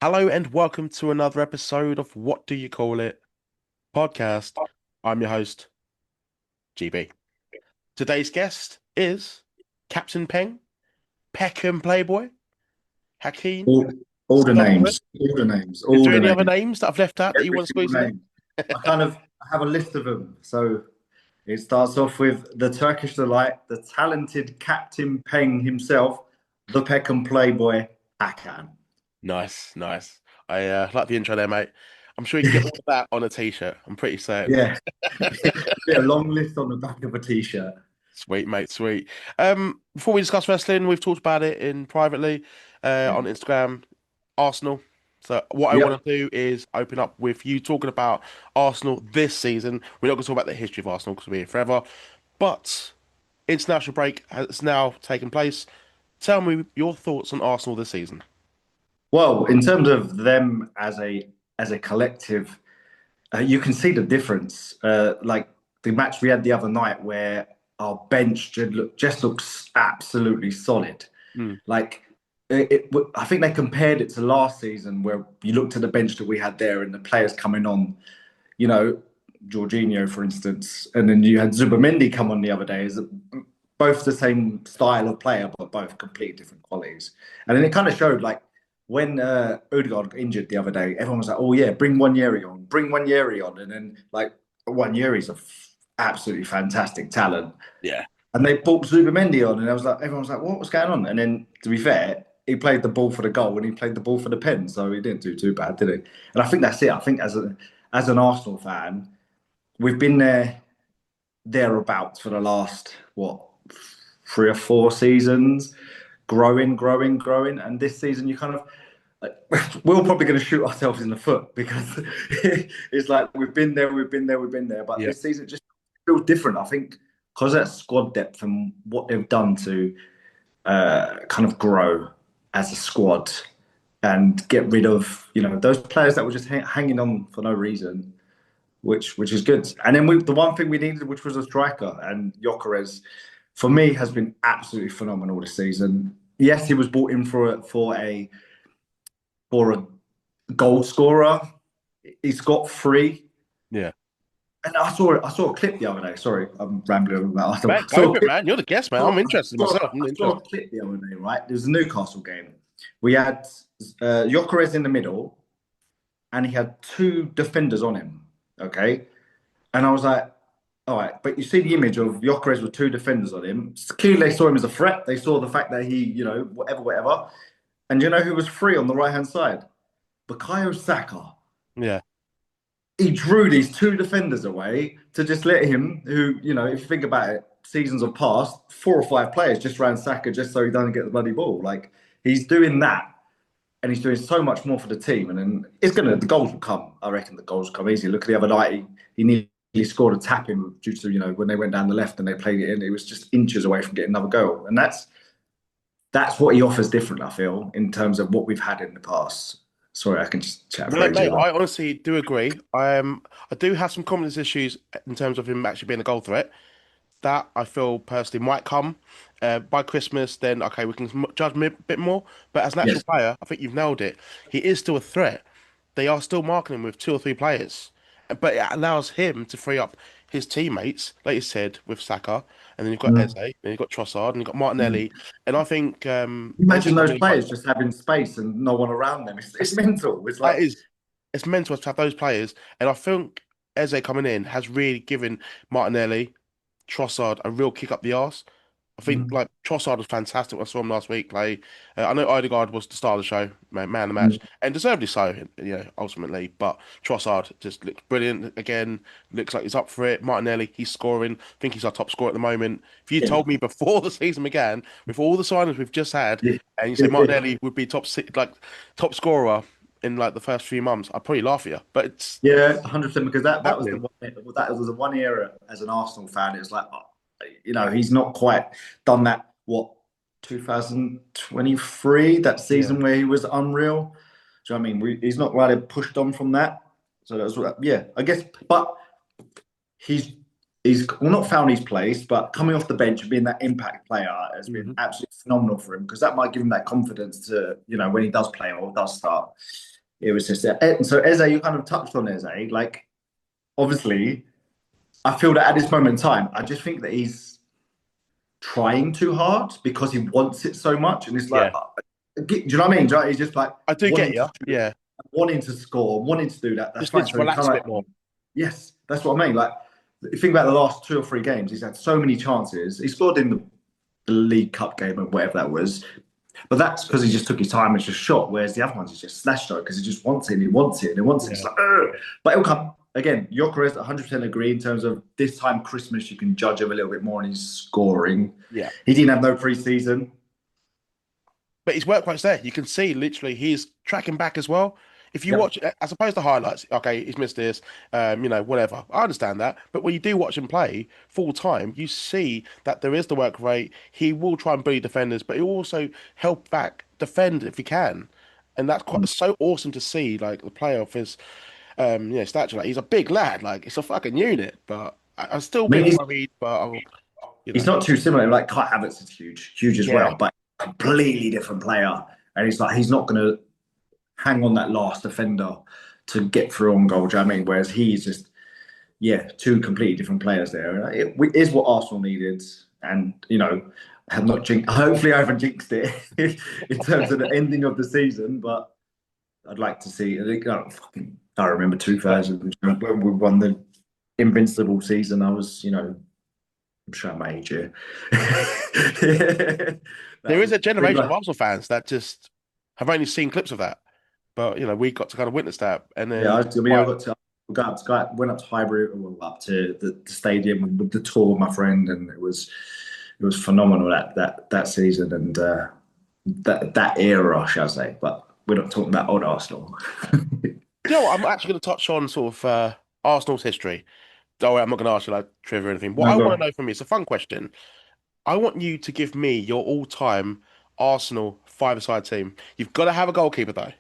Hello and welcome to another episode of What Do You Call It podcast. I'm your host, GB. Today's guest is Captain Peckham Playboy Hakeem. All, all the Solomon. names, all the names, Is all there the any other names, names that I've left out that you every want to single squeeze in there? name. I have a list of them. So it starts off with the Turkish delight, the talented Captain Peng himself, the Peckham Playboy Hakan. Nice, nice. I like the intro there, mate. I'm sure you can get all of that on a t-shirt. I'm pretty certain. Yeah, be a long list on the back of a t-shirt. Sweet, mate, sweet. Before we discuss wrestling, we've talked about it in privately Yeah. on Instagram. Arsenal. So what I want Yep. to do is open up with you talking about Arsenal this season. We're not going to talk about the history of Arsenal because we're here forever. But international break has now taken place. Tell me your thoughts on Arsenal this season. Well, in terms of them as a collective, you can see the difference. Like the match we had the other night, where our bench just looks absolutely solid. Mm, Like I think they compared it to last season, where you looked at the bench that we had there and the players coming on. You know, Jorginho, for instance, and then you had Zubamendi come on the other day. Is both the same style of player, but both completely different qualities. And then it kind of showed, like when Odegaard got injured the other day, everyone was like, "Oh yeah, bring Yeri on, bring Yeri on," and then like Yeri's a absolutely fantastic talent. yeah. And they brought Zubamendi on, and I was like, everyone was like, "What was going on?" And then, to be fair, he played the ball for the goal and he played the ball for the pen, so he didn't do too bad, did he? And I think that's it. I think as an Arsenal fan, we've been thereabouts for the last what 3 or 4 seasons, growing, and this season you kind of we're probably going to shoot ourselves in the foot because it's like we've been there. But Yeah. this season just feels different. I think because of that squad depth and what they've done to kind of grow as a squad and get rid of those players that were just hanging on for no reason, which is good. And then the one thing we needed, which was a striker, and Gyökeres, for me, has been absolutely phenomenal this season. Yes, he was brought in for a goal scorer. He's got three. Yeah. And I saw a clip the other day. Sorry, I'm rambling about. Man, I go saw a for it, clip. man. You're the guest, man. I I'm interested in myself. I'm saw a interested. clip the other day. Right, there was a Newcastle game. We had Gyökeres in the middle, and he had two defenders on him. Okay, and I was like, all right, but you see the image of Gyökeres with two defenders on him. Clearly, they saw him as a threat. They saw the fact that he, whatever. And you know who was free on the right hand side? Bukayo Saka. Yeah. He drew these two defenders away to just let him, who, if you think about it, seasons have passed, 4 or 5 players just ran Saka just so he doesn't get the bloody ball. Like, he's doing that and he's doing so much more for the team. And then the goals will come. I reckon the goals will come easy. Look at the other night, he nearly scored a tap in due to, when they went down the left and they played it in, it was just inches away from getting another goal. And that's what he offers different, I feel, in terms of what we've had in the past. Sorry, I can just chat for ages Mate, about. I honestly do agree. I do have some confidence issues in terms of him actually being a goal threat. That I feel personally might come by Christmas. Then okay, we can judge him a bit more. But as an actual Yes. player, I think you've nailed it. He is still a threat. They are still marking him with two or three players, but it allows him to free up his teammates, like you said, with Saka, and then you've got Eze, Mm. then you've got Trossard, and you've got Martinelli, Mm. and I think Eze Imagine those coming in right players just having space and no one around them. It's mental. It's like, that is it's mental to have those players, and I think Eze coming in has really given Martinelli, Trossard a real kick up the arse. I think mm, like Trossard was fantastic. I saw him last week play. I know Odegaard was the star of the show, man of the match, mm, and deservedly so, ultimately. But Trossard just looks brilliant again. Looks like he's up for it. Martinelli, he's scoring. I think he's our top scorer at the moment. If you yeah, told me before the season began, with all the signings we've just had, yeah, and you said yeah, Martinelli would be top scorer in like the first few months, I'd probably laugh at you. But it's 100%. Because that was the happening. one, that was the one era as an Arsenal fan. It was like, he's not quite done that. What 2023, that Yeah. season where he was unreal. Do you know what I mean? He's not really pushed on from that. So that's what, yeah, I guess. But he's he's well, not found his place, but coming off the bench and being that impact player has been Hmm. absolutely phenomenal for him because that might give him that confidence to, when he does play or does start. It was just so Eze, you kind of touched on Eze. Like, obviously, I feel that at this moment in time, I just think that he's trying too hard because he wants it so much, and it's like, Yeah, do you know what I mean? Do you know, he's just like I do get you. Yeah, wanting to score, wanting to do that. That's just fine. needs to So he relax kind a of bit more. yes, that's what I mean. Like, if you think about the last 2 or 3 games, he's had so many chances. He scored in the League Cup game or whatever that was, but that's because he just took his time and just shot. Whereas the other ones, he's just slashed out because he just wants it and he wants it and he wants it. It's Yeah, like, ugh. But it'll come again. Gyökeres 100% agree in terms of this time Christmas, you can judge him a little bit more and he's scoring. yeah. He didn't have no pre-season. But his work rate's there. You can see literally he's tracking back as well. If you Yep. watch, as opposed to highlights, okay, he's missed this, whatever. I understand that. But when you do watch him play full time, you see that there is the work rate. He will try and bully defenders, but he'll also help back defend if he can. And that's quite so awesome to see, like the player of his, stature. Like he's a big lad, like it's a fucking unit. But I'm still a I mean, bit worried. But I'll, you he's know, not too similar. Like Kai Havertz is huge, huge as yeah, well, but completely different player. And he's like, he's not going to hang on that last defender to get through on goal. Do you know what I mean? Whereas he's just, yeah, two completely different players there. It is what Arsenal needed. And, have not jinxed, hopefully I haven't jinxed it in terms of the ending of the season, but I'd like to see, I remember 2000 when we won the invincible season. I was, I'm showing my age here. there is a Big generation of life. Arsenal fans that just have only seen clips of that. But we got to kind of witness that, and Yeah, then I right, got to went up to Highbury, well, up to the stadium with the tour with my friend, and it was phenomenal that season and that era, shall I say? But we're not talking about old Arsenal. I'm actually going to touch on sort of Arsenal's history. Don't worry, I'm not going to ask you like trivia or anything. What No, I go want to on. know from you, it's a fun question. I want you to give me your all-time Arsenal five-a-side team. You've got to have a goalkeeper though,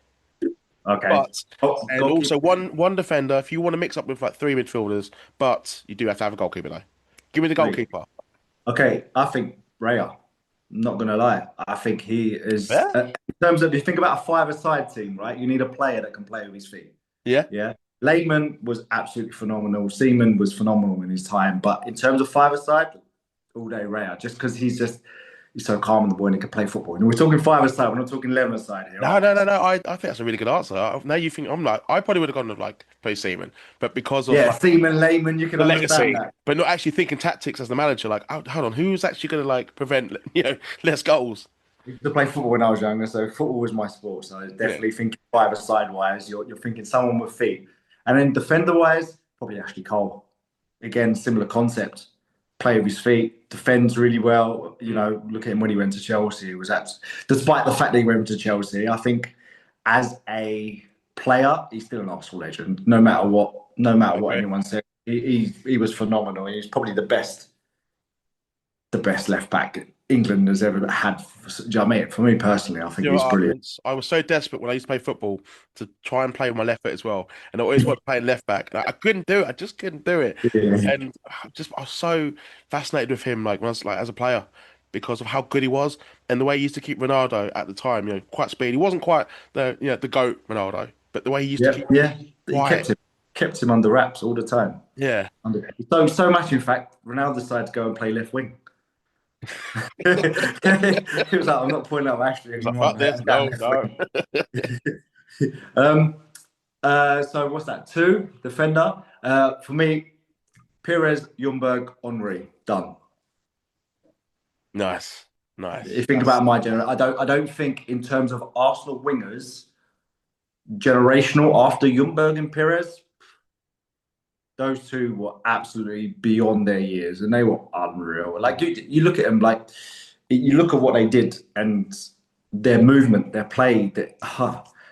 Okay. but Oh, and goalkeeper. also one defender. If you want to mix up with like three midfielders, but you do have to have a goalkeeper though. Give me the Wait. goalkeeper. Okay, I think Raya. I'm not gonna lie. I think he is Yeah, in terms of, if you think about a five-a-side team, right? You need a player that can play with his feet. yeah. Yeah. Lehman was absolutely phenomenal. Seaman was phenomenal in his time. But in terms of five-a-side, all day Raya, just because he's so calm in the ball and he can play football. And we're talking five-a-side, we're not talking 11-a-side here, No, are no, we? no, no. I think that's a really good answer. Now you think I'm like I probably would have gone with like play Seaman, but because of Yeah, like Seaman, Lehman, you can the understand legacy, that. but not actually thinking tactics as the manager. Like, oh, hold on, who's actually going to like prevent less goals? I used to play football when I was younger, so football was my sport. So I was Yeah, definitely thinking five-a-side wise, you're thinking someone with feet. And then defender wise, probably Ashley Cole. Again, similar concept. Play with his feet, defends really well. mm, Look at him when he went to Chelsea. It was despite the fact that he went to Chelsea, I think as a player, he's still an Arsenal legend. No matter what okay. anyone said, he was phenomenal. He's probably the best left back England has ever had. Do you know what I mean? For me personally, I think You know, he's brilliant. I was so desperate when I used to play football to try and play with my left foot as well, and I always wanted to play left back. And I couldn't do it. I just couldn't do it. Yeah. And I was so fascinated with him, like when I was like as a player, because of how good he was and the way he used to keep Ronaldo at the time. Quite speedy. He wasn't quite the goat Ronaldo, but the way he used to Yeah, keep yeah. He quiet. kept him under wraps all the time. Yeah. So much, in fact, Ronaldo decided to go and play left wing. He was like, I'm not pulling up Ashley It's like anymore, fuck mate. this. I'm going No, left no. wing. um, so what's that? Two defender. For me, Pires, Ljungberg, Henry, done. Nice, nice. If you think That's about my generation, I don't think in terms of Arsenal wingers, generational after Ljungberg and Pires, those two were absolutely beyond their years, and they were unreal. Like you look at them, like you look at what they did and their movement, their play.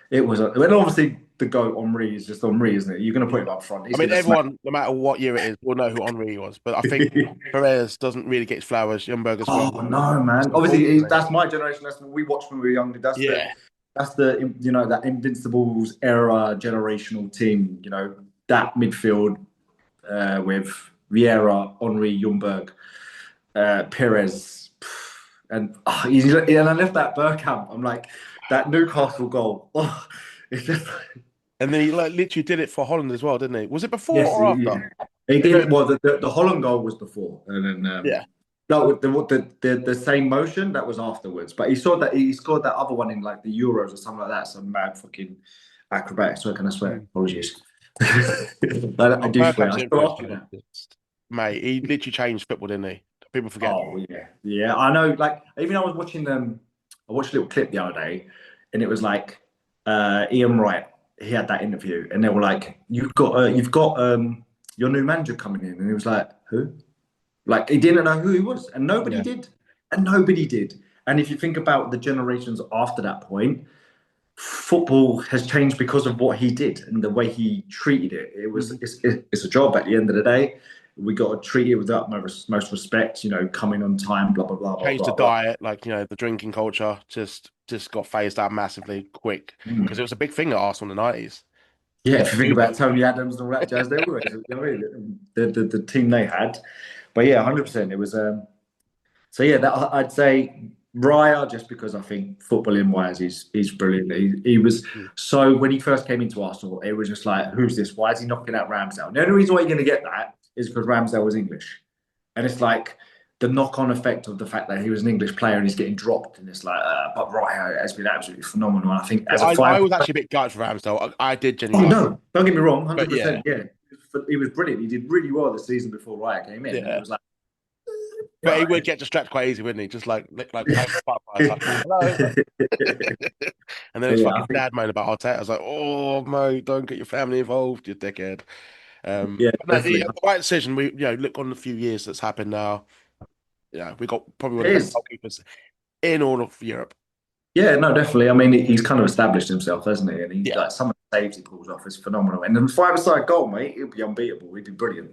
It was. And obviously, the goat Henri is just Henri, isn't it? You're going to put him up front. I He's mean, going to smack. everyone, no matter what year it is, will know who Henri was. But I think Perez doesn't really get his flowers. Youngberg as well. Oh no, man! Obviously, Unfortunately. that's my generation. That's what we watched when we were younger. That's the Yeah. that's the that Invincibles era generational team. That midfield with Vieira, Henry, Ljungberg, Perez, and I left that Bergkamp. I'm like that Newcastle goal. Oh, it's just And then he like literally did it for Holland as well, didn't he? Was it before yes, or after? he It did. Well, the Holland goal was before, and then Yeah. no, the same motion that was afterwards. But he scored that other one in like the Euros or something like that. Some mad fucking acrobatic. So can I swear? Mm. Apologies. I Oh, do swear. Bergkamp's I still influence ask you that. was just, mate, he literally changed football, didn't he? People forget. Oh yeah, yeah. I know. Like even I was watching I watched a little clip the other day, and it was like Ian Wright. He had that interview, and they were like, you've got your new manager coming in," and he was like, "Who?" Like he didn't know who he was, and nobody Yeah. did, and nobody did. And if you think about the generations after that point, football has changed because of what he did and the way he treated it. Mhm. It's a job at the end of the day. We got to treat it with the utmost respect. You know, coming on time, blah blah blah blah Changed the blah blah. diet, like the drinking culture just got phased out massively quick because Mm. it was a big thing at Arsenal in the 90s. Yeah, Yeah, if you think about Tony Adams and all that jazz, they always, you know what I mean? The team they had, but yeah, 100%. It was so yeah, that I'd say Raya, just because I think footballing wise, he's brilliant. He was Mm. so when he first came into Arsenal, it was just like, who's this? Why is he knocking out Ramsdale? The only reason why you're going to get that is because Ramsdale was English, and it's like the knock-on effect of the fact that he was an English player and he's getting dropped, and it's like, but Raya has been absolutely phenomenal. And I think Yeah, as a I five, was actually a bit gutted for Ramsdale. I did oh genuinely like him, no, don't get me wrong, but yeah, 100%, yeah, he was brilliant. He did really well the season before Raya came in, and it yeah. was like, But he yeah. would get distracted quite easy, wouldn't he? Just like playing the butterfly, it's like hello. And then But his yeah, I fucking think dad moaned about Arteta. I was like, oh mate, don't get your family involved, you dickhead. yeah, But no, definitely. the right decision. We look on the few years that's happened now. Yeah, we got probably one It of the best is. goalkeepers in all of Europe. Yeah, no, definitely. I mean, he's kind of established himself, hasn't he? And he Yeah. like some of the saves he pulls off is phenomenal. And then five-a-side goal, mate, he'll be unbeatable. He'd be brilliant.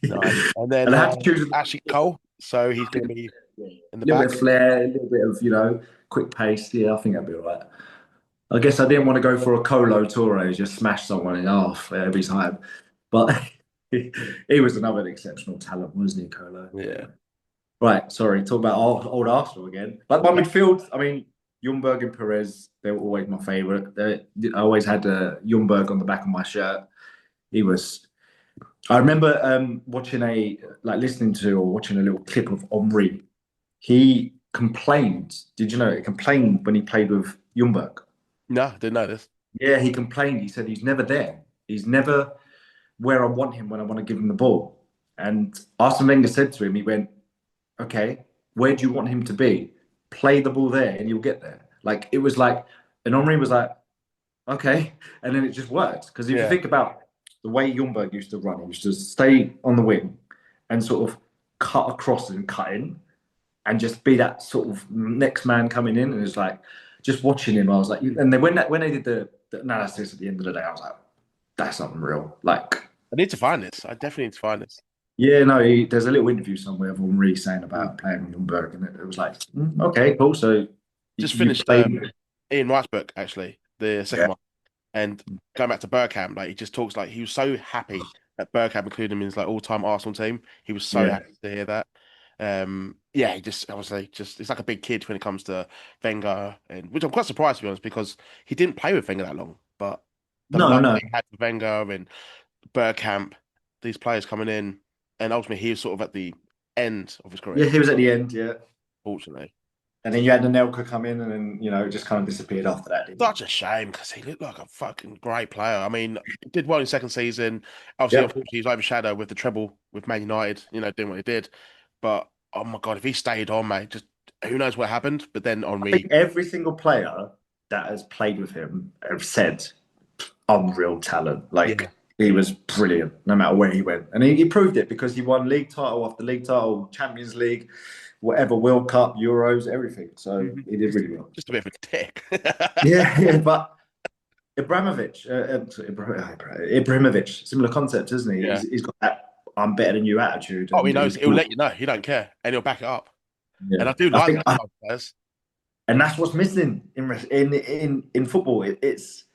Nice. And And then I had to choose Ashley Cole, so he's a going to be in the little bit of back. flair, a little bit of quick pace. Yeah, I think that'd be all right. I guess I didn't want to go for a Colo Torre, just smash someone in half every time. But he was another exceptional talent, wasn't he, Colo? Yeah. Yeah. Right, sorry, talk about old Arsenal again. Like my midfield, I mean, Ljungberg and Perez, they were always my favourite. I always had Ljungberg on the back of my shirt. He was. I remember listening to or watching a little clip of Henri. He complained. Did you know? He complained when he played with Ljungberg. No, didn't know this. Yeah, he complained. He said he's never there. He's never where I want him when I want to give him the ball. And Arsene Wenger said to him, he went, okay, where do you want him to be? Play the ball there and you'll get there. Like it was like, and Henri was like, okay, and then it just worked. Because if you Yeah. think about the way Ljungberg used to run, he used to stay on the wing and sort of cut across and cut in and just be that sort of next man coming in. And it's like just watching him, I was like, and then when they did the analysis at the end of the day, I was like, that's unreal. Like, I need to find this. I definitely need to find this. yeah, no, there's a little interview somewhere of Henri saying Mm. about playing with Ljungberg, and it was like, okay, cool. So Just you finished played, Ian Wright's book, actually, the second yeah, one. And going back to Bergkamp, like he just talks like he was so happy that Bergkamp included him in his like all-time Arsenal team. He was so yeah. happy to hear that. Yeah, he just obviously just it's like a big kid when it comes to Wenger, and which I'm quite surprised to be honest because he didn't play with Wenger that long, but the No, love no, that he had for Wenger and Bergkamp, these players coming in, and ultimately he was sort of at the end of his yeah, career, he was at the end, yeah. fortunately. And then you had Anelka come in, and then it just kind of disappeared after that, didn't it? Such a shame because he looked like a fucking great player. I mean, he did well in second season. Obviously, Yep. unfortunately, he's overshadowed with the treble with Man United, doing what he did. But oh my God, if he stayed on, mate, just who knows what happened. But then I Henri, think every single player that has played with him have said unreal talent. yeah. Like he was brilliant no matter where he went, and he proved it because he won league title after league title, Champions League, whatever, World Cup, Euros, everything. So Mhm. he did Just, really well. just a bit of a dick. Yeah, yeah, but Ibrahimovic, Ibrahimovic, similar concept, isn't he? Yeah. He's got that "I'm better than you" attitude, Oh, he and knows. He'll let you know. He don't care, and he'll back it up. And yeah, I do I like think, those type of players. and that's what's missing in football. It's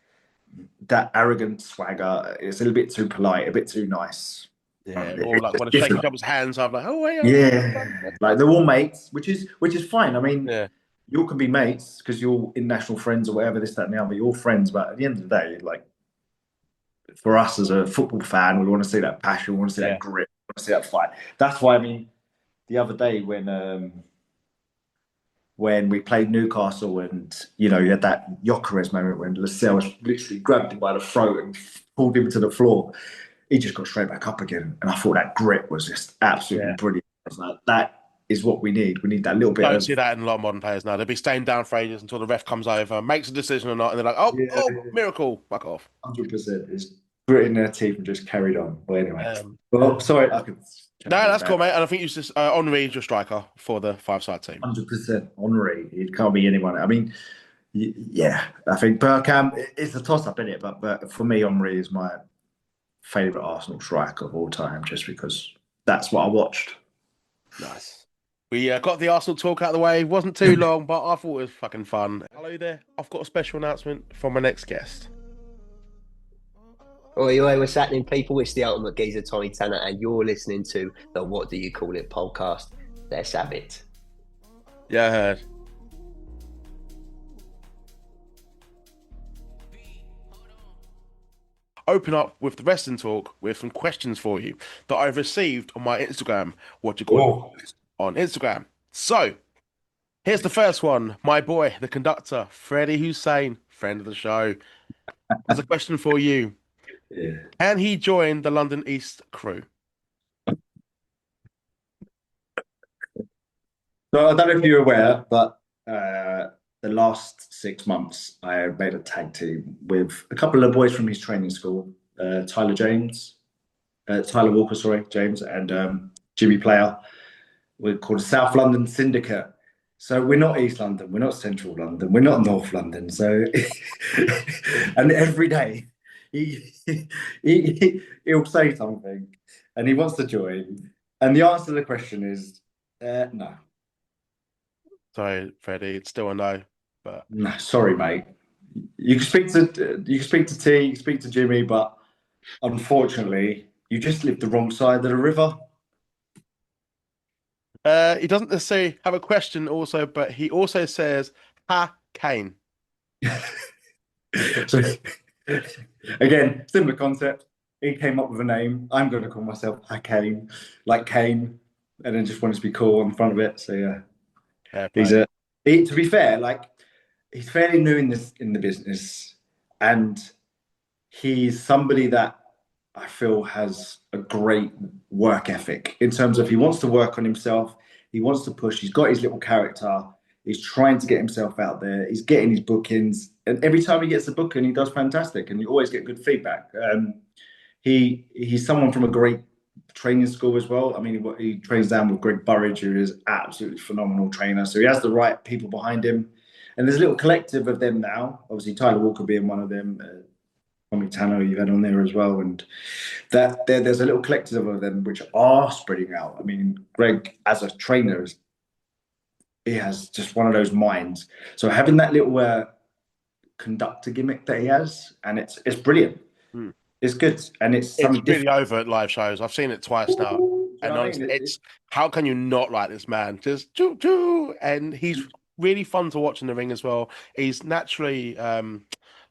that arrogant swagger. It's a little bit too polite, a bit too nice. Yeah, or like when I It's shake each different. other's hands, I'm like, oh wait, Yeah, like they're all mates, which is fine. I mean, yeah, you all can be mates because you're all international friends or whatever, this, that, and the other. You're all friends, but at the end of the day, like for us as a football fan, we want to see that passion, we want to see that yeah, grit, we want to see that fight. That's why I mean, the other day when we played Newcastle and you know you had that Gyökeres moment when Lascelles literally grabbed him by the throat and pulled him to the floor. He just got straight back up again, and I thought that grit was just absolutely yeah. brilliant. I was like, that is what we need. We need that little bit Don't see of that in a lot of modern players now. They'll be staying down for ages until the ref comes over, makes a decision or not, and they're like, oh, yeah, oh, miracle, fuck off. 100%. Is grit in their teeth and just carried on. Well, anyway, Um, well, sorry, I could no, change it that's cool, back. mate. And I think you just Henri's your striker for the five-side team. 100% Henri. It can't be anyone. I mean, yeah, I think Bergkamp. It's a toss-up, isn't it? But for me, Henri is my favourite Arsenal striker of all time, just because that's what I watched. Nice. We got the Arsenal talk out of the way. Wasn't too long, but I thought it was fucking fun. Hello there. I've got a special announcement from my next guest. Oi, oi, what's happening, people? It's the Ultimate Geezer, Tommy Tanner, and you're listening to the What Do You Call It podcast. Let's have it. Yeah, I heard. Open up with the wrestling talk with some questions for you that I've received on my Instagram. What do you call it? On Instagram. So, here's the first one. My boy, the conductor, Freddie Hussein, friend of the show, has a question for you. Yeah. Can he join the London East crew? So I don't know if you're aware, but the last 6 months I made a tag team with a couple of boys from his training school, Tyler Walker, sorry, James, and Jimmy Player. We're called South London Syndicate. So we're not East London, we're not Central London, we're not North London. So, and every day he'll say something, and he wants to join, and the answer to the question is no. Sorry, Freddie, it's still a no. But No, sorry, mate. You can speak to T, you can speak to Jimmy, but unfortunately, you just live the wrong side of the river. he doesn't necessarily have a question also, but he also says, Ha Kane. So again, similar concept. He came up with a name. I'm going to call myself Hakeem, like Kane, and then just wanted to be cool on the front of it. So yeah, Fair he's play. to be fair, like he's fairly new in the business, and he's somebody that I feel has a great work ethic in terms of he wants to work on himself, he wants to push, he's got his little character, he's trying to get himself out there, he's getting his bookings, and every time he gets a booking, he does fantastic, and you always get good feedback. He's someone from a great training school as well. I mean, he trains down with Greg Burridge, who is absolutely phenomenal trainer. So he has the right people behind him, and there's a little collective of them now. Obviously, Tyler Walker being one of them. Tommy Tanner you've had on there as well, and there's a little collective of them which are spreading out. I mean, Greg as a trainer he has just one of those minds. So having that little conductor gimmick that he has, and it's brilliant. Hmm. It's good, and it's It's something really different. over at live shows. I've seen it twice now. Do you And know what I honestly, mean? it's how can you not like this man? Just choo choo. And he's really fun to watch in the ring as well. He's naturally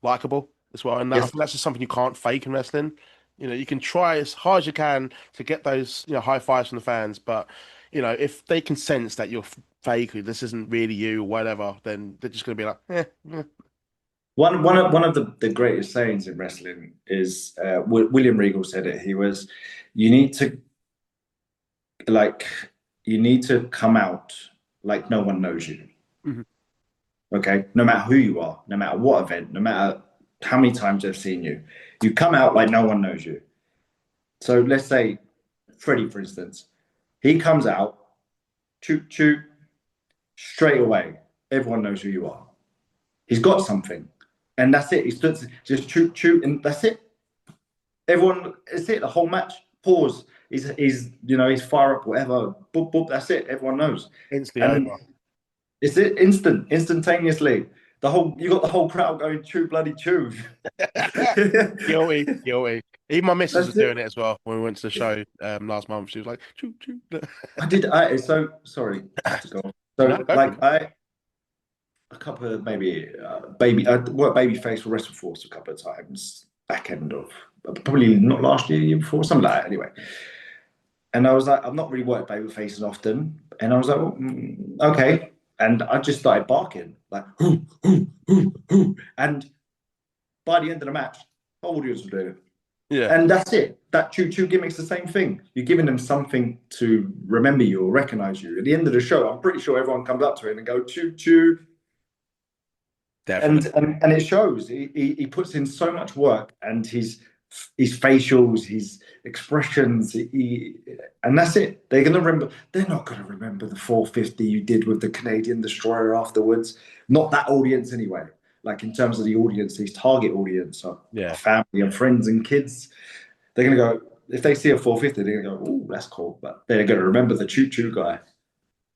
likable as well. And that, I Yes, think that's just something you can't fake in wrestling. You know, you can try as hard as you can to get those, high fives from the fans, but if they can sense that you're fake, or this isn't really you, or whatever, then they're just gonna be like, eh. one of the greatest sayings in wrestling is William Regal said it. He was, you need to like you need to come out like no one knows you. Mhm. Okay, no matter who you are, no matter what event, no matter how many times they've seen you, you come out like no one knows you. So let's say Freddie, for instance, he comes out, shoot, shoot, straight away. Everyone knows who you are. He's got something, and that's it. He stood just shoot, shoot, and that's it. Everyone, it's it. The whole match. Pause. He's fire up, whatever. Boop, boop. That's it. Everyone knows, Instantly and over. it's instantaneously. You got the whole crowd going chew bloody chew. Guilty, guilty. Even my missus was That's it. doing it as well when we went to the show last month. She was like, choo choo. So sorry, just to go on. No, So go for like it. a couple of maybe baby I worked babyface for WrestleForce a couple of times back end of probably not last year, year before, something like that anyway. And I was like, I've not really worked babyfaces often. And I was like, well, okay. And I just started barking, like, hoo, hoo, hoo, hoo. And by the end of the match, the audience were doing it. Yeah. And that's it. That choo-choo gimmick's the same thing. You're giving them something to remember you or recognize you. At the end of the show, I'm pretty sure everyone comes up to it and go, choo-choo. Definitely. And it shows. He puts in so much work, and his facials, his expressions, and that's it. They're gonna remember. They're not gonna remember the 450 you did with the Canadian Destroyer afterwards. Not that audience anyway. Like in terms of the audience, his target audience, of Yeah. family and friends and kids, they're gonna go. If they see a 450, they're gonna go, "Oh, that's cool." But they're gonna remember the choo choo guy.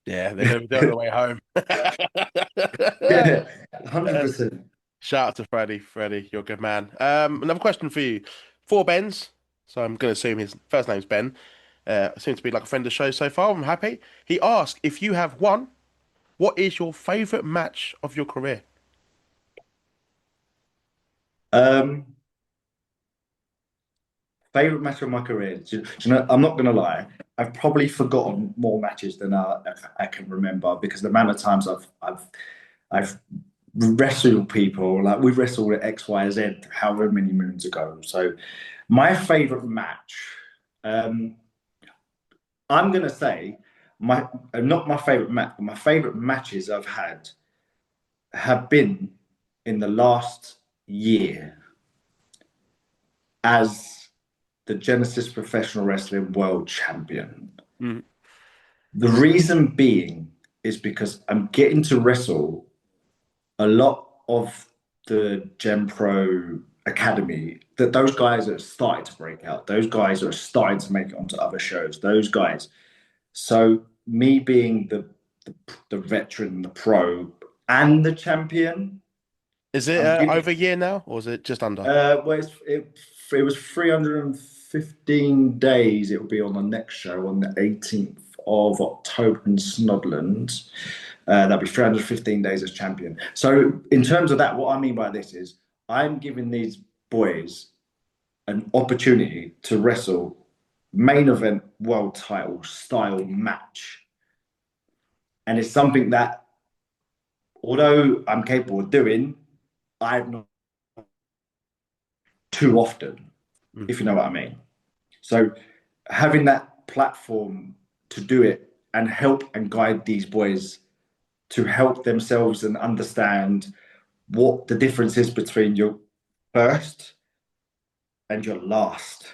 Yeah, they're going to be doing it on the way home. Yeah, 100%. Shout out to Freddie. Freddie, you're a good man. Another question for you. For Ben's, so I'm going to assume his first name's Ben. Seems to be like a friend of the show so far. I'm happy. He asked if you have one, what is your favorite match of your career? Um, Favorite match of my career. Do you know, I'm not gonna lie. I've probably forgotten more matches than I can remember because the amount of times I've wrestled people like we wrestled at XYZ however many moons ago. So my favorite match, um, I'm gonna say my not my favorite match, but my favorite matches I've had have been in the last year as the Genesis Professional Wrestling World Champion. Mm. The reason being is because I'm getting to wrestle a lot of the Gen Pro Academy, that those guys are starting to break out. Those guys are starting to make it onto other shows. Those guys. So me being the veteran, the pro, and the champion, Is it I'm getting over a year now, or is it just under? well, it was 315 days. It will be on the next show on the 18th of October in Snodland. That'll be 315 days as champion. So, in terms of that, what I mean by this is I'm giving these boys an opportunity to wrestle main event world title style match. And it's something that, although I'm capable of doing, I've not too often, if you know what I mean. So having that platform to do it and help and guide these boys to help themselves and understand what the difference is between your first and your last.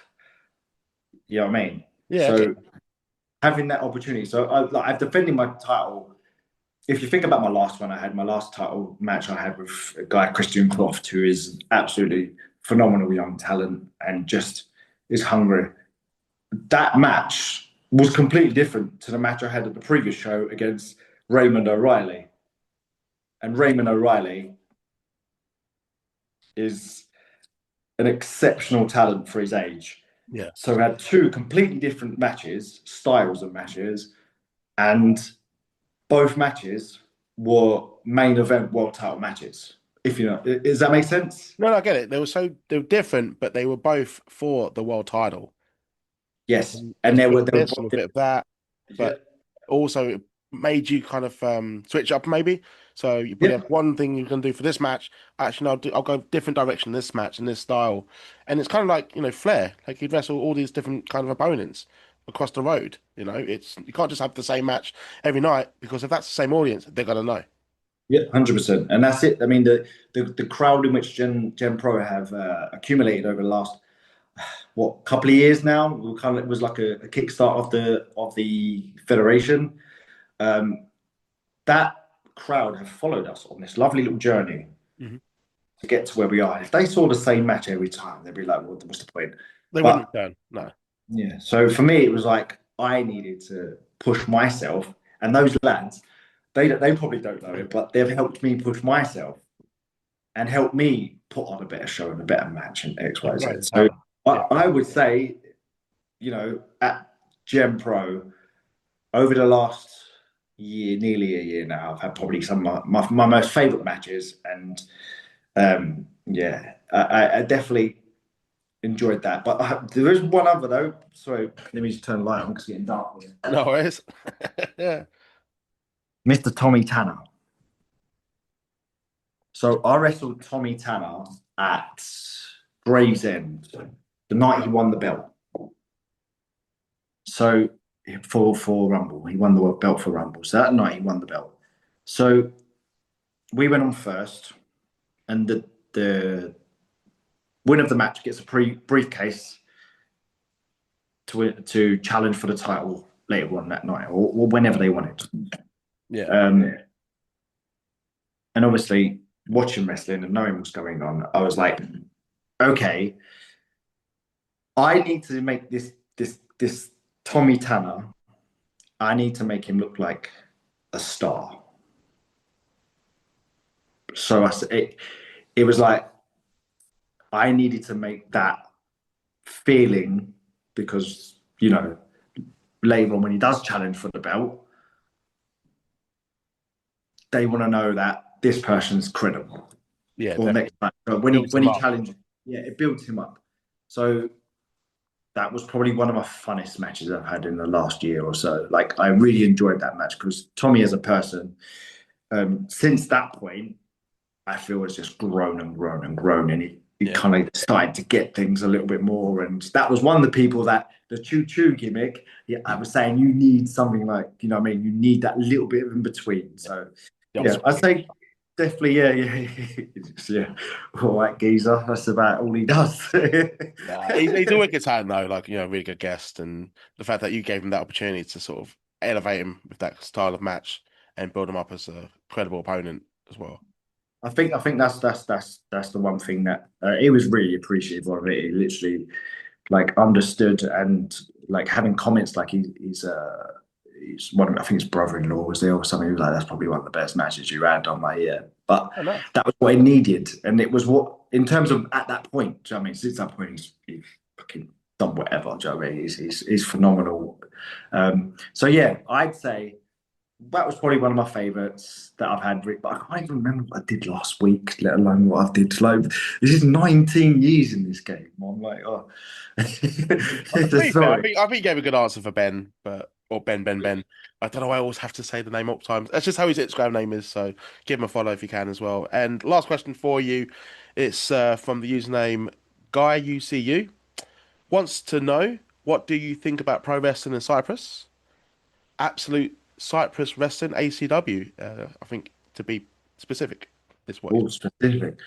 You know what I mean? Yeah, okay. So having that opportunity. So I've defended my title. If you think about my last one, I had my last title match I had with a guy, Christian Croft, who is absolutely phenomenal young talent and just is hungry. That match was completely different to the match I had at the previous show against Raymond O'Reilly. And Raymond O'Reilly is an exceptional talent for his age. Yeah. So we had two completely different matches, styles of matches, and both matches were main event world title matches. If you know, does that make sense? No, I get it. They were different, but they were both for the world title. Yes, There's and a there bit were of this and a bit of that, yeah, but also it made you kind of switch up maybe. So you probably yeah, have one thing you can do for this match. Actually, I'll go different direction in this match and this style, and it's kind of like Flair. Like you'd wrestle all these different kind of opponents across the road. It's you can't just have the same match every night because if that's the same audience, they're gonna know. yeah, 100%. And that's it. I mean, the crowd in which Gen Pro have accumulated over the last what couple of years now, it was like a kickstart of the federation. That crowd have followed us on this lovely little journey Mhm. to get to where we are. If they saw the same match every time, they'd be like, well, what's the point? They But wouldn't turn. No. yeah, so for me, it was like I needed to push myself, and those lads, they probably don't know it, but they've helped me push myself and helped me put on a better show and a better match and X, Y, Z. Rising So talent. I would say, at Gem Pro, over the last year, nearly a year now, I've had probably some of my most favourite matches. And I definitely enjoyed that. But there is one other, though. Sorry, let me just turn the light on because it's getting dark here. No, it is. Yeah. Mr. Tommy Tanner. So I wrestled Tommy Tanner at Gravesend the night he won the belt. So for Rumble, he won the belt for Rumble. So that night he won the belt. So we went on first, and the winner of the match gets a briefcase to challenge for the title later on that night, or whenever they want it. Yeah. And obviously, watching wrestling and knowing what's going on, I was like, okay, I need to make this Tommy Tanner, I need to make him look like a star. So it was like I needed to make that feeling, because later on when he does challenge for the belt, they want to know that this person's credible. Yeah. Or next time when he challenged, it builds him up. So that was probably one of my funnest matches I've had in the last year or so. Like, I really enjoyed that match because Tommy as a person, since that point, I feel has just grown and grown and grown, and he kind of started to get things a little bit more. And that was one of the people that the choo-choo gimmick, I was saying you need something like, you need that little bit of in between. So I'd say definitely, yeah. All right, geezer. That's about all he does. He's a wicked talent, though. Like, really good guest, and the fact that you gave him that opportunity to sort of elevate him with that style of match and build him up as a credible opponent as well. I think that's the one thing that he was really appreciative of it. He literally understood, and having comments like he's one of, I think his brother-in-law was there or something. He was like, that's probably one of the best matches you had on my ear. But that was what he needed, and it was what, in terms of at that point. Do you know what I mean? Since that point, he's fucking done whatever. Do you know what I mean? He's phenomenal. So yeah, I'd say that was probably one of my favourites that I've had. But I can't even remember what I did last week, let alone what I did. Like, this is 19 years in this game. I'm like, oh. Sorry. I think you gave a good answer for Ben, or Ben. I don't know. I always have to say the name multiple times. That's just how his Instagram name is. So give him a follow if you can as well. And last question for you, it's from the username GuyUCU. Wants to know, what do you think about pro wrestling in Cyprus? Absolute Cyprus Wrestling, ACW. I think, to be specific, this way. Oh, specific.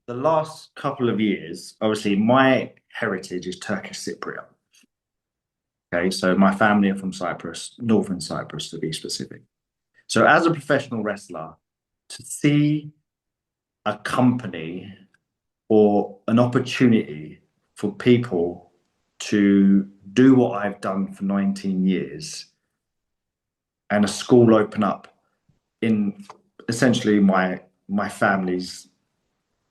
The last couple of years, obviously, my heritage is Turkish Cypriot. Okay, so my family are from Cyprus, northern Cyprus to be specific. So as a professional wrestler, to see a company or an opportunity for people to do what I've done for 19 years, and a school open up in essentially my family's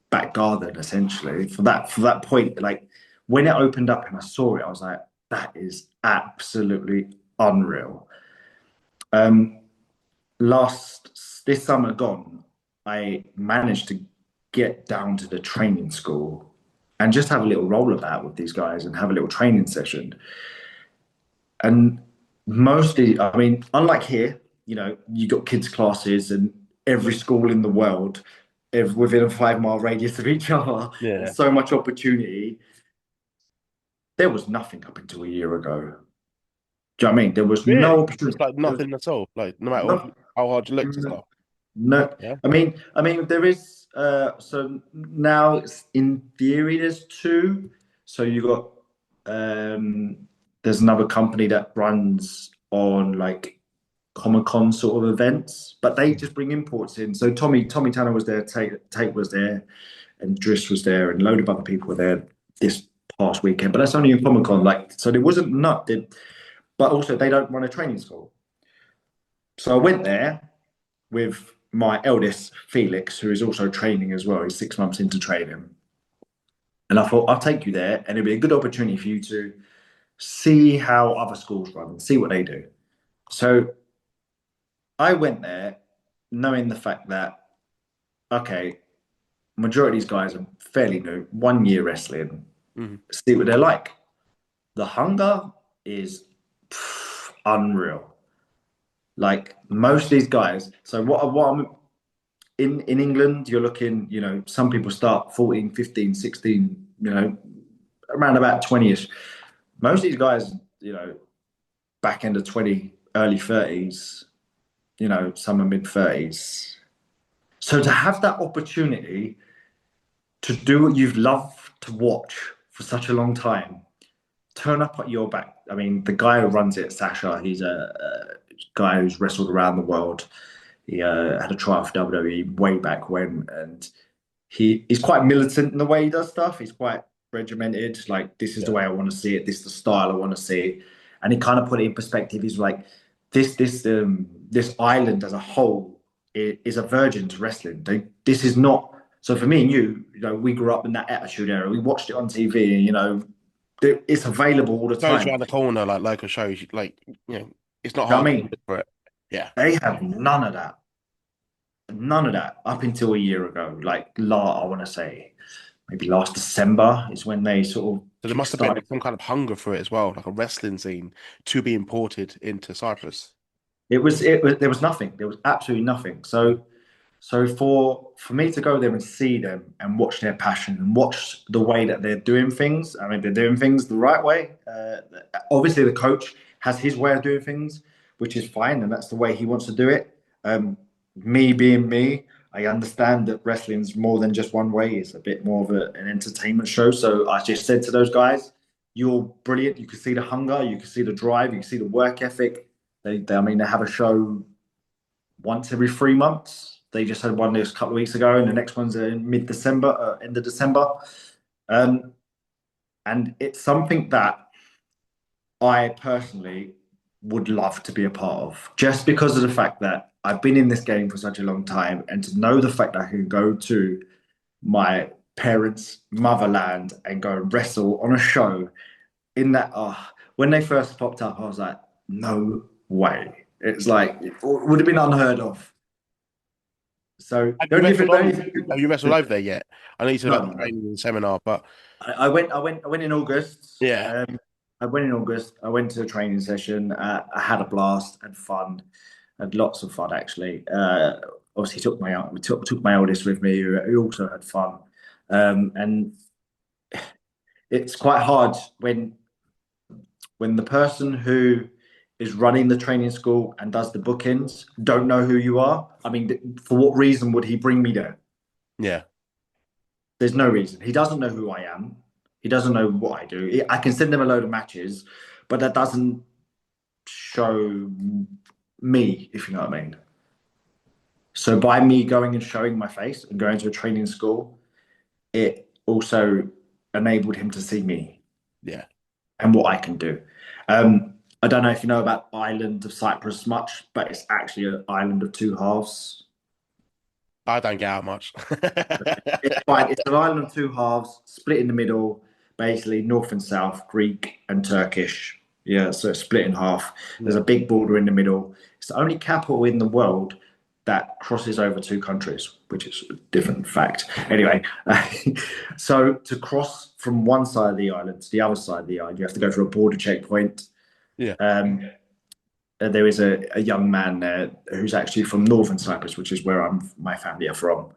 back garden, essentially, for that point, like when it opened up and I saw it, I was like, that is absolutely unreal. This summer gone, I managed to get down to the training school and just have a little roll about with these guys and have a little training session. And mostly, I mean, unlike here, you got kids' classes and every school in the world within a 5-mile radius of each other. Yeah. There's so much opportunity. There was nothing up until a year ago. Do you know what I mean? There was no opportunity. It's like nothing at all. Like, no matter how hard you looked and stuff. No. Yeah. I mean, there is. So now, it's, in theory, there's 2. So you got. There's another company that runs on like Comic-Con sort of events, but they just bring imports in. So Tommy Tanner was there, Tate was there, and Driss was there, and a load of other people were there this past weekend. But that's only in Comic-Con. So there wasn't but also they don't run a training school. So I went there with my eldest, Felix, who is also training as well. He's 6 months into training. And I thought, I'll take you there, and it'll be a good opportunity for you to see how other schools run and see what they do. So I went there knowing the fact that, okay, majority of these guys are fairly new, 1 year wrestling, Mhm. see what they're like. The hunger is unreal. Like most of these guys. So what I'm in England, you're looking, some people start 14, 15, 16, around about 20ish. Most of these guys, back end of 20, early 30s, some are mid 30s. So to have that opportunity to do what you've loved to watch for such a long time, turn up at your back. I mean, the guy who runs it, Sasha, he's a guy who's wrestled around the world. He had a trial for WWE way back when, and he's quite militant in the way he does stuff. He's quite regimented. Like, this is the way I want to see it. This is the style I want to see. And he kind of put it in perspective. He's like, this island as a whole is a virgin to wrestling. This is not. So for me and you, we grew up in that attitude era. We watched it on TV. It's available all the Shows time. around the corner, like local shows, like it's not You know hard what I to mean? look for it. Yeah. They have none of that. None of that up until a year ago. Like, I want to say maybe last December is when they sort So there of must have been started. some kind of hunger for it as well, like a wrestling scene to be imported into Cyprus. There was nothing. There was absolutely nothing. So for me to go there and see them and watch their passion and watch the way that they're doing things, I mean, they're doing things the right way. Obviously, the coach has his way of doing things, which is fine, and that's the way he wants to do it. Me being me, I understand that wrestling's more than just one way. It's a bit more of an entertainment show. So I just said to those guys, "You're brilliant. You can see the hunger, you can see the drive, you can see the work ethic. I mean, they have a show once every 3 months. They just had one this couple of weeks ago, and the next one's in mid-December, end of December. Um, and it's something that I personally would love to be a part of, just because of the fact that I've been in this game for such a long time, and to know the fact that I can go to my parents' motherland and go and wrestle on a show in that. When they first popped up, I was like, no way. It's like it would have been unheard of. So Have you the only wrestled thing, the on? only Have you wrestled thing, over there yet? I know you said no, like no, no. training and seminar, but I went in August. yeah, I went in August. I went to a training session. I had a blast, had fun, had lots of fun actually. Obviously, took my eldest with me, who also had fun. And it's quite hard when the person who is running the training school and does the bookings don't know who you are. I mean, for what reason would he bring me there? yeah. There's no reason. He doesn't know who I am. He doesn't know what I do. I can send him a load of matches, but that doesn't show me, if you know what I mean. So by me going and showing my face and going to a training school, it also enabled him to see me Yeah. and what I can do. I don't know if you know about island of Cyprus much, but it's actually an island of two halves. I don't get out much. It's fine. It's an island of two halves, split in the middle, basically north and south, Greek and Turkish. Yeah, so it's split in half. There's Yeah. a big border in the middle. It's the only capital in the world that crosses over two countries, which is a different fact. Anyway, so to cross from one side of the island to the other side of the island, you have to go through a border checkpoint. Yeah. There is a young man there who's actually from northern Cyprus, which is where my family are from,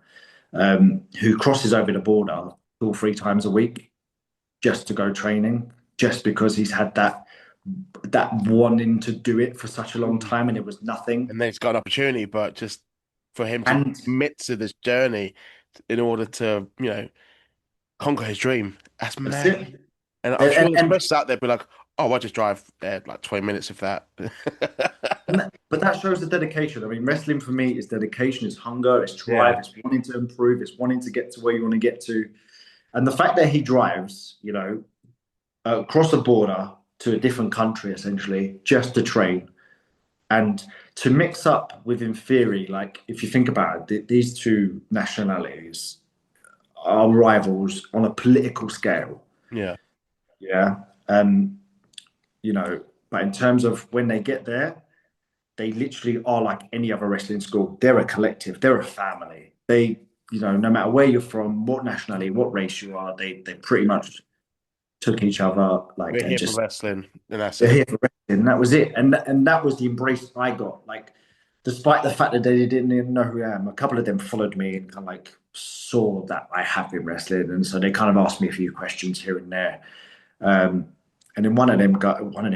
who crosses over the border 2 or 3 times a week just to go training, just because he's had that wanting to do it for such a long time, and it was nothing. And then he's got an opportunity, but just for him to And commit to this journey in order to, conquer his dream. That's that's mad. it. And I'm sure And, there's and, press out there be like, oh, I just drive there like 20 minutes if that. but that shows the dedication. I mean, wrestling for me is dedication, it's hunger, it's drive, Yeah. it's wanting to improve, it's wanting to get to where you want to get to. And the fact that he drives, across a border to a different country essentially just to train and to mix up with, in theory, like if you think about it, these two nationalities our rivals on a political scale. Yeah. Yeah. You know, but in terms of when they get there, they literally are like any other wrestling school. They're a collective. They're a family. They, you know, no matter where you're from, what nationality, what race you are, they pretty much took each other like We're and here just for wrestling, and that's they're it. here for wrestling. And that was it. And that was the embrace I got. Like, despite the fact that they didn't even know who I am, a couple of them followed me and kind of like saw that I have been wrestling, and so they kind of asked me a few questions here and there. And then one of them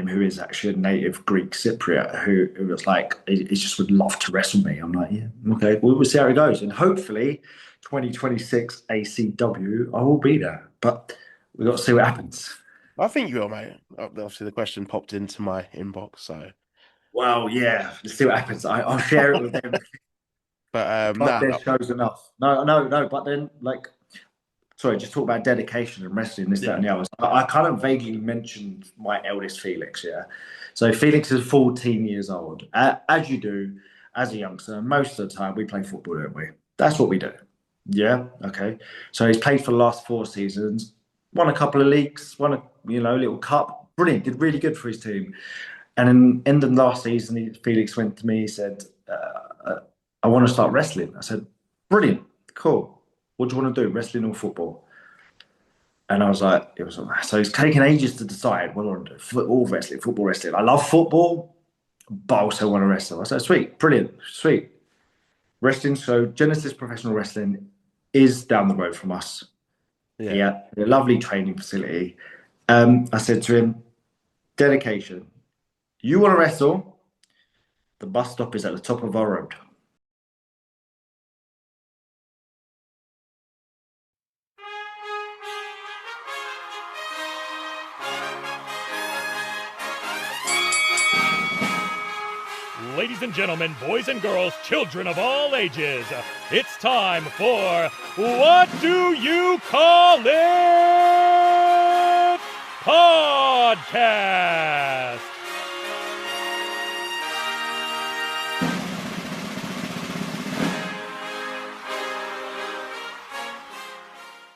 who is actually a native Greek Cypriot who was like, he just would love to wrestle me. I'm like, yeah, okay, we'll see how it goes. And hopefully 2026 ACW, I will be there. But we've got to see what happens. I think you will, mate. Obviously, the question popped into my inbox, so. Well, yeah, let's see what happens. I'll share it with them. But But their show's enough. No. But then, like, sorry, just talk about dedication and wrestling, this, that, and the other. I kind of vaguely mentioned my eldest Felix, yeah. So Felix is 14 years old. As you do, as a youngster, most of the time we play football, don't we? That's what we do. Yeah, okay. So he's played for the last 4 seasons, won a couple of leagues, won a little cup. Brilliant, did really good for his team. And in the end of last season, Felix went to me, he said, I want to start wrestling. I said, brilliant, cool. What do you want to do, wrestling or football? And I was like, so it's taken ages to decide what I want to do, football wrestling, football wrestling. I love football, but I also want to wrestle. I said, sweet, brilliant, sweet. Wrestling, so Genesis Professional Wrestling is down the road from us. Yeah, a lovely training facility. I said to him, dedication. You want to wrestle? The bus stop is at the top of our road. Ladies and gentlemen, boys and girls, children of all ages, it's time for What Do You Call It? Podcast.